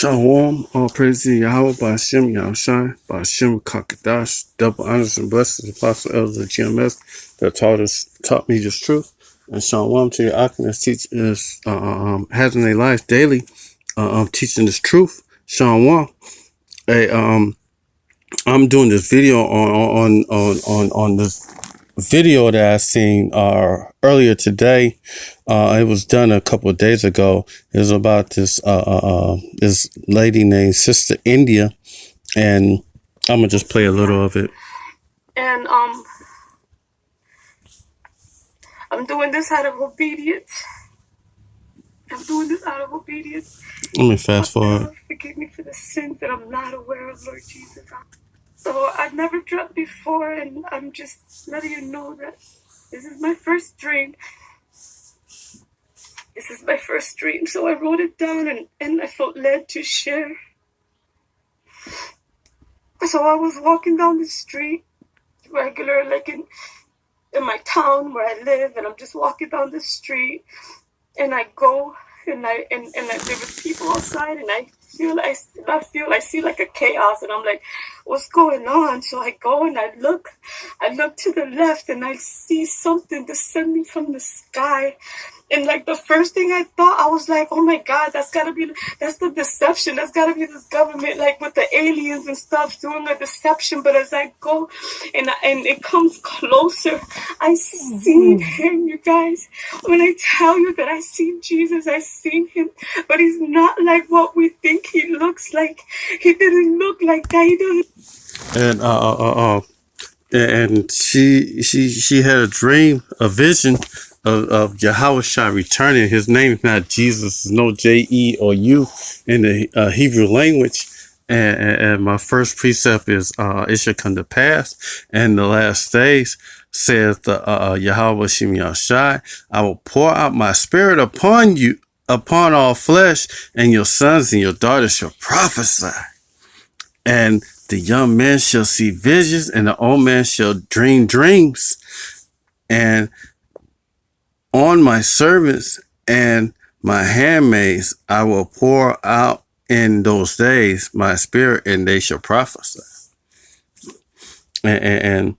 Shalom, all praise to Yahweh, Ba'ashem, Yahushai, Ba'ashem, Kakadash, double honors and blessings, Apostle Elders of GMS that taught me this truth. And Shalom to your Akim teach us, having their life daily, teaching this truth. Shalom. Hey, I'm doing this video on this video that I seen earlier today. It was done a couple of days ago. It was about this this lady named Sister India, and I'm gonna just play a little of it. And I'm doing this out of obedience. Let me fast forward. Forgive me for the sins that I'm not aware of, Lord Jesus. So I've never drunk before, and I'm just letting you know that this is my first drink. So I wrote it down, and I felt led to share. So I was walking down the street, regular, like in my town where I live, and I'm just walking down the street, and I go, and there were people outside, and I see like a chaos, and I'm like, what's going on? So I go and I look to the left, and I see something descending from the sky. And like the first thing I thought, I was like, oh my God, that's the deception. That's gotta be this government, like with the aliens and stuff doing a deception. But as I go and it comes closer, I seen him, you guys. When I tell you that I seen Jesus, I seen him, but he's not like what we think he looks like. He didn't look like that. He didn't. And she had a dream, a vision of Yahushua returning. His name is not Jesus, no J-E or U in the Hebrew language. And my first precept is it shall come to pass. And the last days says the Yahweh Shem Yahushai, I will pour out my spirit upon you, upon all flesh, and your sons and your daughters shall prophesy. And the young man shall see visions, and the old man shall dream dreams. And on my servants and my handmaids, I will pour out in those days my spirit, and they shall prophesy. And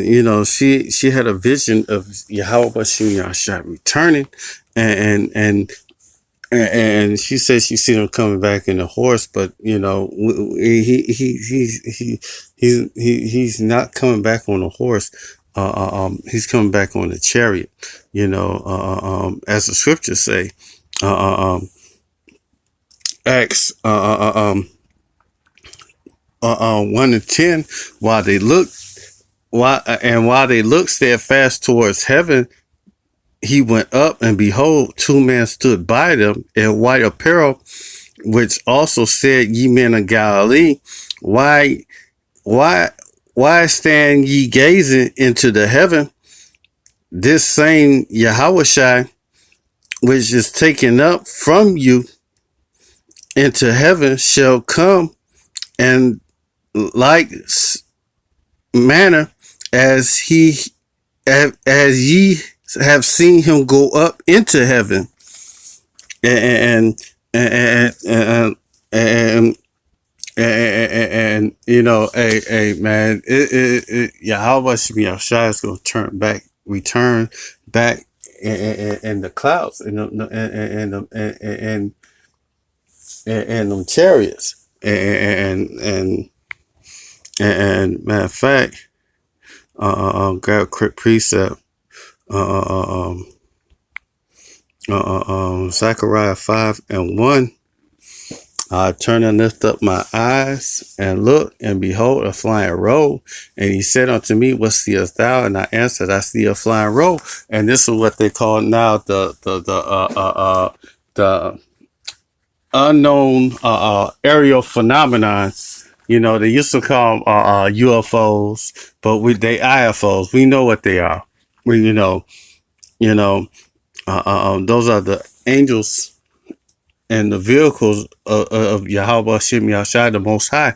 you know, she had a vision of Yahweh Shem Yahushua returning, and she said she seen him coming back in a horse, but you know, he's not coming back on a horse. He's coming back on a chariot. You know, as the scriptures say, Acts 1:10, while they looked steadfast towards heaven, he went up, and behold, two men stood by them in white apparel, which also said, Ye men of Galilee, why stand ye gazing into the heaven? This same Yahushua, which is taken up from you into heaven, shall come, and like manner as ye have seen him go up into heaven. And you know, man, Yahweh Shem Yahushua is going to return back in the clouds, and them chariots, and matter of fact, grab a quick precept. Zechariah 5:1. I turned and lift up my eyes and look, and behold, a flying roll. And he said unto me, What seest thou? And I answered, I see a flying roll. And this is what they call now the unknown aerial phenomenon. You know, they used to call them UFOs, but they IFOs. We know what they are. You know, those are the angels and the vehicles of Yahweh Shem Yahushua, the Most High,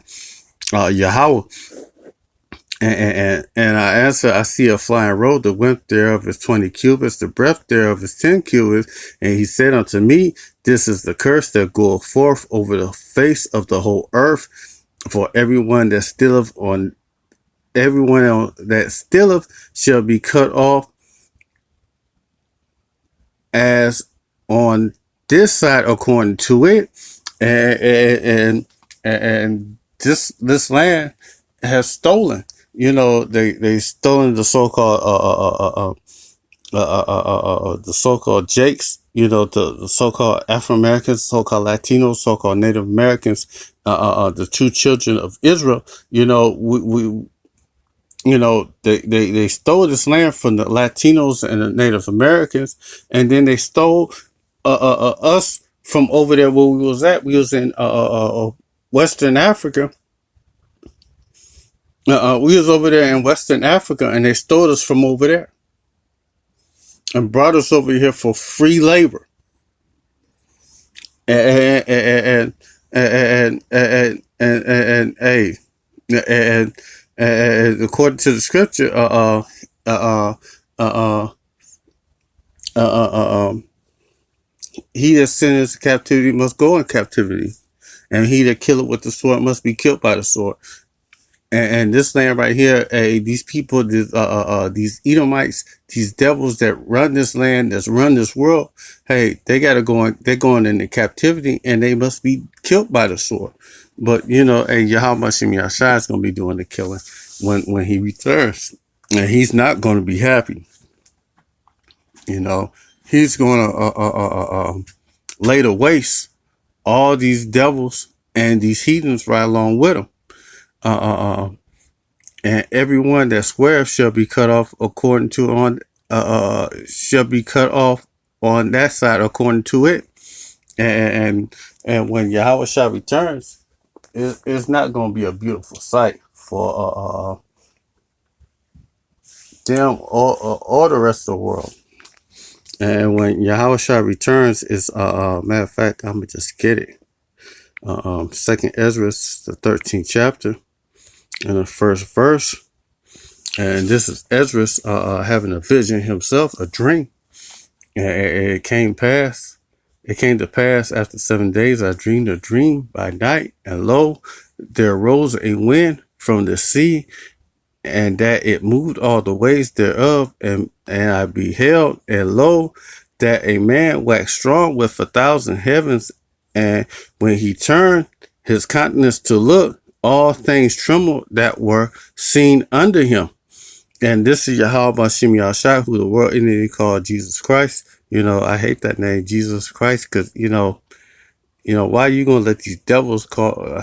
Yahweh. And I answered, I see a flying road. The width thereof is 20 cubits. The breadth thereof is 10 cubits. And he said unto me, this is the curse that goeth forth over the face of the whole earth. For everyone that stilleth shall be cut off, as on this side according to it. And this land has stolen. They stolen the so-called the so-called Jakes. The so-called Afro Americans, so-called Latinos, so-called Native Americans, the two children of Israel. They stole this land from the Latinos and the Native Americans, and then they stole us from over there where we was at. We was in Western Africa. We was over there in Western Africa, and they stole us from over there and brought us over here for free labor. And according to the scripture, he that sinned into captivity must go in captivity, and he that killeth with the sword must be killed by the sword. And this land right here, these people, these Edomites, these devils that run this land, that run this world, hey, they're going into captivity, and they must be killed by the sword. But Yahweh Shem Yahshai is going to be doing the killing when he returns, and he's not going to be happy. He's going to lay to waste all these devils and these heathens right along with him. And everyone that sweareth shall be cut off shall be cut off on that side according to it. And when Yahweh Shah returns, it's not going to be a beautiful sight for them or the rest of the world. And when Yahweh Shah returns, is matter of fact, I'm gonna just get it. Second Ezra, the 13th chapter, and the first verse. And this is Ezra having a vision himself, a dream. And it came to pass after 7 days, I dreamed a dream by night, and lo, there arose a wind from the sea, and that it moved all the ways thereof, and I beheld, and lo, that a man waxed strong with 1,000 heavens, and when he turned his countenance to look, all things trembled that were seen under him. And this is Yahweh Shem Yahshai, who the world entity called Jesus Christ. I hate that name, Jesus Christ, because why are you gonna let these devils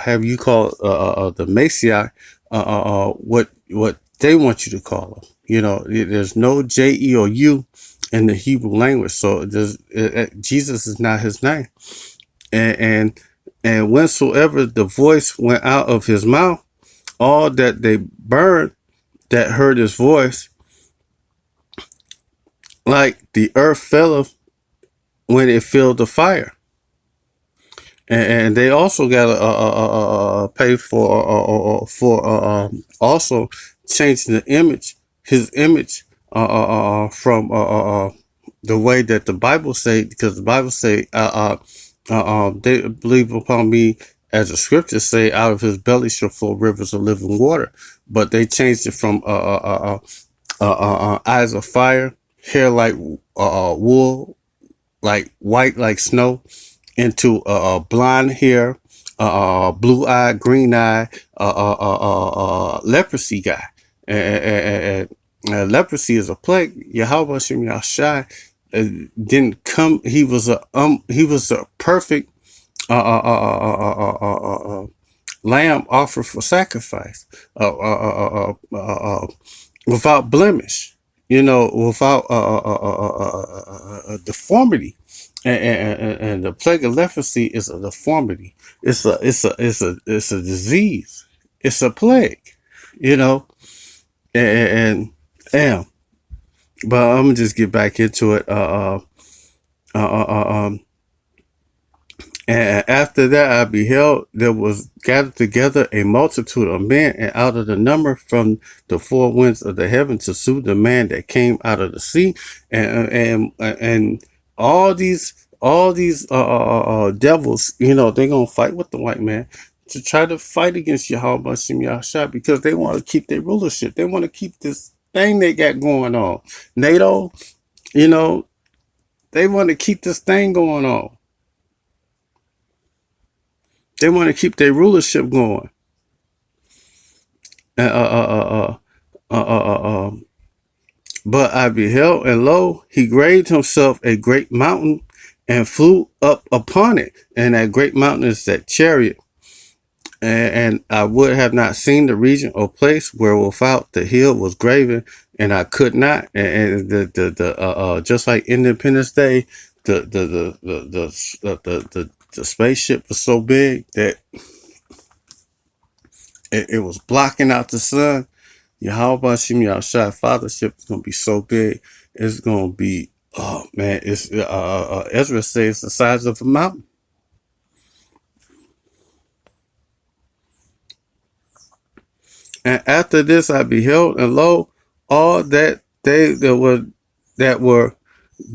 have you call the Messiah what they want you to call them? There's no J-E or U in the Hebrew language, so Jesus is not his name. And whensoever the voice went out of his mouth, all that they burned that heard his voice, like the earth felleth when it filled the fire. And they also got to pay for also changing his image from the way that the Bible say, because the Bible say they believe upon me, as the scriptures say, out of his belly shall flow rivers of living water. But they changed it from eyes of fire, hair like wool, like white like snow, into blonde hair, blue eye, green eye, leprosy guy. And leprosy is a plague. Yahweh Shem Yahshai didn't come. He was a perfect lamb offered for sacrifice, without blemish, without deformity. And the plague of leprosy is a deformity. It's a disease. It's a plague, and damn. But I'm gonna just get back into it. And after that I beheld there was gathered together a multitude of men, and out of the number from the four winds of the heaven to sue the man that came out of the sea, and all these devils, they're gonna fight with the white man to try to fight against Yahweh Hashem Yahshua, because they want to keep their rulership. They want to keep this thing they got going on. NATO, they want to keep this thing going on. They want to keep their rulership going. But I beheld, and lo, he graved himself a great mountain and flew up upon it. And that great mountain is that chariot. And I would have not seen the region or place where without the hill was graven, and I could not. And just like Independence Day, the spaceship was so big that it was blocking out the sun. Yahweh Hashem Yahshua fathership is gonna be so big. It's gonna be, oh man, it's Ezra says the size of a mountain. And after this I beheld, and lo, all that were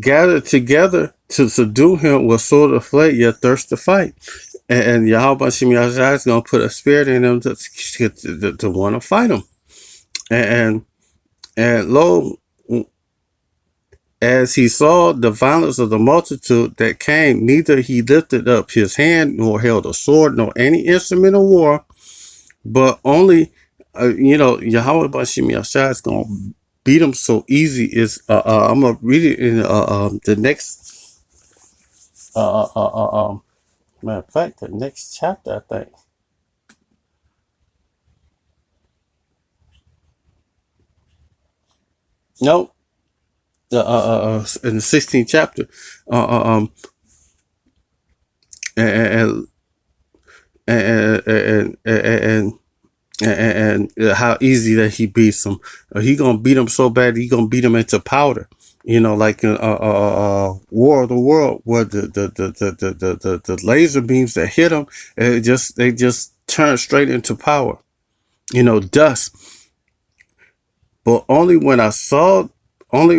gathered together to subdue him was sort of fled, yet thirst to fight. And Yahweh Hashem Yahshua is gonna put a spirit in them to want to fight him. And lo, as he saw the violence of the multitude that came, neither he lifted up his hand, nor held a sword, nor any instrument of war, but only, Yahweh Hashem Yahshua is going to beat him so easy. Is I'm going to read it in the next, matter of fact, the next chapter, I think. No, in the 16th chapter, and how easy that he beats him. He gonna beat him so bad he gonna beat him into powder. Like in War of the World, where the laser beams that hit him, they just turn straight into powder. Dust. But only I saw that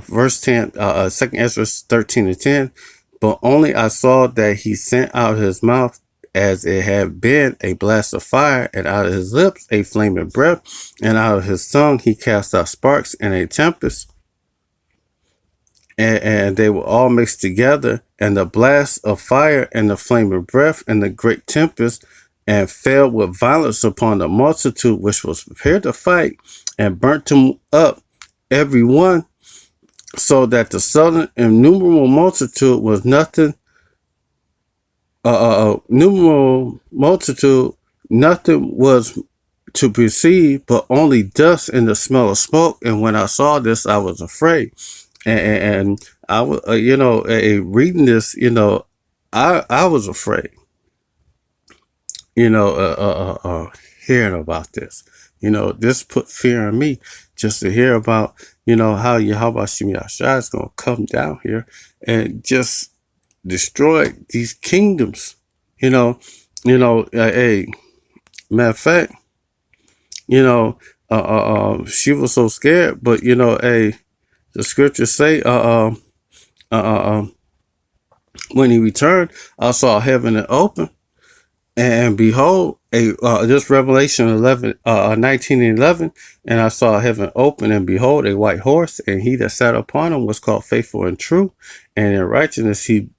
verse 10, 2nd Ezra 13:10, but only I saw that he sent out his mouth as it had been a blast of fire, and out of his lips a flaming breath, and out of his tongue he cast out sparks and a tempest. And they were all mixed together, and the blast of fire and the flaming breath and the great tempest, and fell with violence upon the multitude which was prepared to fight, and burnt them up every one, so that the sudden innumerable multitude was nothing. Nothing was to perceive, but only dust and the smell of smoke. And when I saw this, I was afraid. And I was, reading this, I was afraid. Hearing about this, this put fear in me, just to hear about, how Yahweh Hashem Yahshua is going to come down here and just destroy these kingdoms. Hey, matter of fact, she was so scared, but the scriptures say, when he returned, I saw heaven open, and behold, this Revelation 19:11, and I saw heaven open, and behold, a white horse, and he that sat upon him was called Faithful and True, and in righteousness he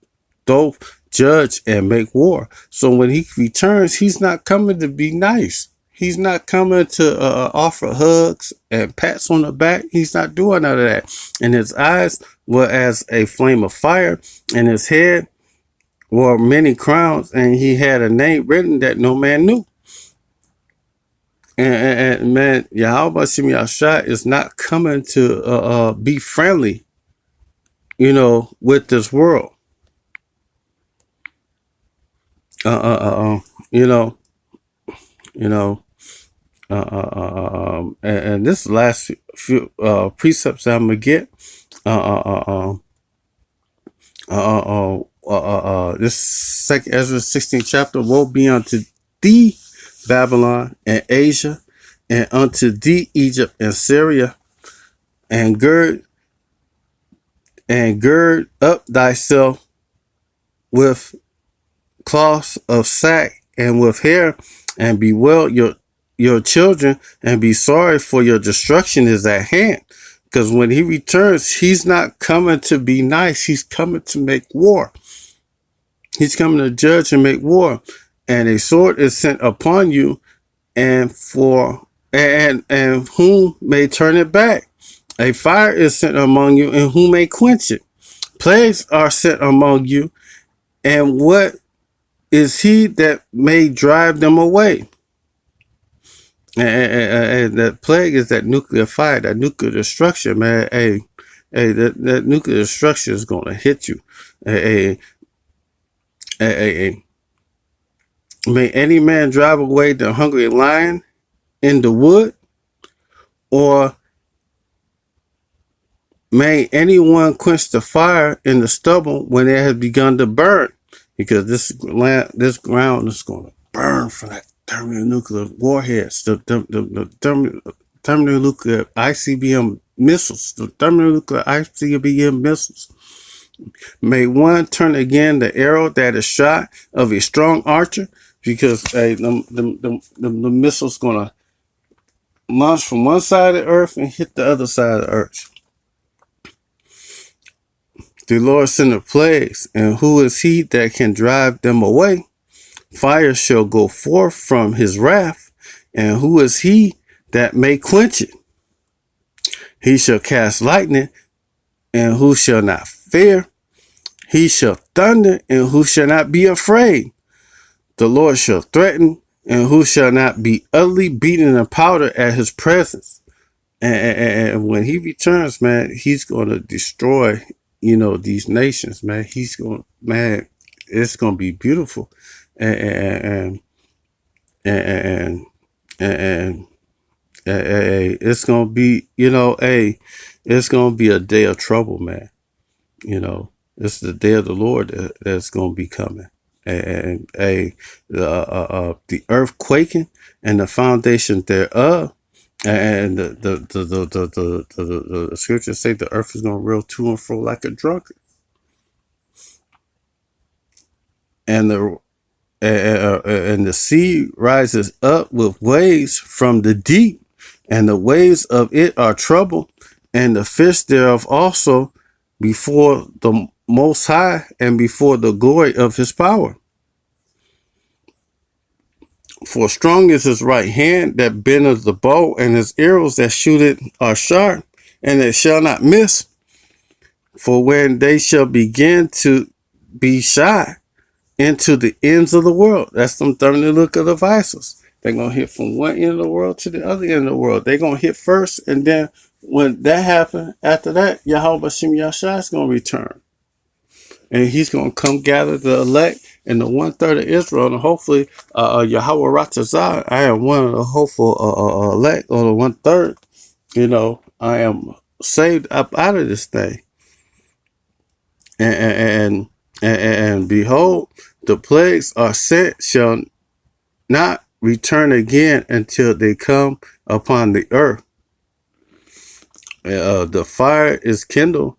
doth judge and make war. So when he returns, he's not coming to be nice. He's not coming to offer hugs and pats on the back. He's not doing none of that. And his eyes were as a flame of fire, and his head wore many crowns, and he had a name written that no man knew. And man, Yahweh Hashem Yahshua is not coming to be friendly, with this world. And this last few precepts I'm gonna get, This second Ezra 16th chapter. Woe be unto thee, Babylon and Asia, and unto thee, Egypt and Syria, and gird up thyself with cloths of sack and with hair, and bewail your children, and be sorry, for your destruction is at hand. Because when he returns, he's not coming to be nice. He's coming to make war. He's coming to judge and make war. And a sword is sent upon you, and whom may turn it back? A fire is sent among you, and who may quench it? Plagues are sent among you, and what is he that may drive them away? And that plague is that nuclear fire, that nuclear destruction, man. That nuclear destruction is going to hit you. May any man drive away the hungry lion in the wood, or may anyone quench the fire in the stubble when it has begun to burn? Because this ground is going to burn from that thermonuclear warheads, the thermonuclear ICBM missiles, the thermonuclear ICBM missiles. May one turn again the arrow that is shot of a strong archer, because the missile's going to launch from one side of the earth and hit the other side of the earth. The Lord sendeth plagues, and who is he that can drive them away? Fire shall go forth from his wrath, and who is he that may quench it? He shall cast lightning, and who shall not fear? He shall thunder, and who shall not be afraid? The Lord shall threaten, and who shall not be utterly beaten in powder at his presence? And when he returns, man, he's going to destroy, these nations, man. It's going to be beautiful. And it's going to be, it's going to be a day of trouble, man. It's the day of the Lord that's going to be coming. And the earth quaking and the foundation thereof, and the scriptures say the earth is going to roll to and fro like a drunkard. And the sea rises up with waves from the deep, and the waves of it are troubled, and the fish thereof also before the Most High, and before the glory of his power. For strong is his right hand that bendeth the bow, and his arrows that shoot it are sharp, and it shall not miss. For when they shall begin to be shot into the ends of the world, that's them thermonuclear devices. They're going to hit from one end of the world to the other end of the world. They're going to hit first, and then when that happens, after that, Yahweh Hashem Yahshua is going to return. And he's going to come gather the elect and the 1/3 of Israel, and hopefully Yahweh Ratazah, I am one of the hopeful elect, or the 1/3. I am saved up out of this thing. And behold, the plagues are sent, shall not return again until they come upon the earth. The fire is kindled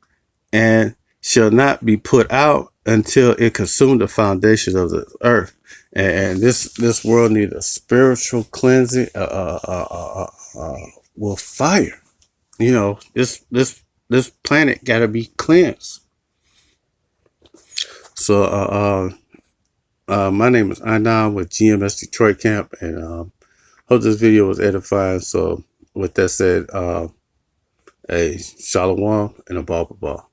and shall not be put out until it consume the foundations of the earth. And this world needs a spiritual cleansing with fire. This planet got to be cleansed. So my name is Anan with GMS Detroit Camp, and hope this video was edifying. So with that said, a shalom and a ball.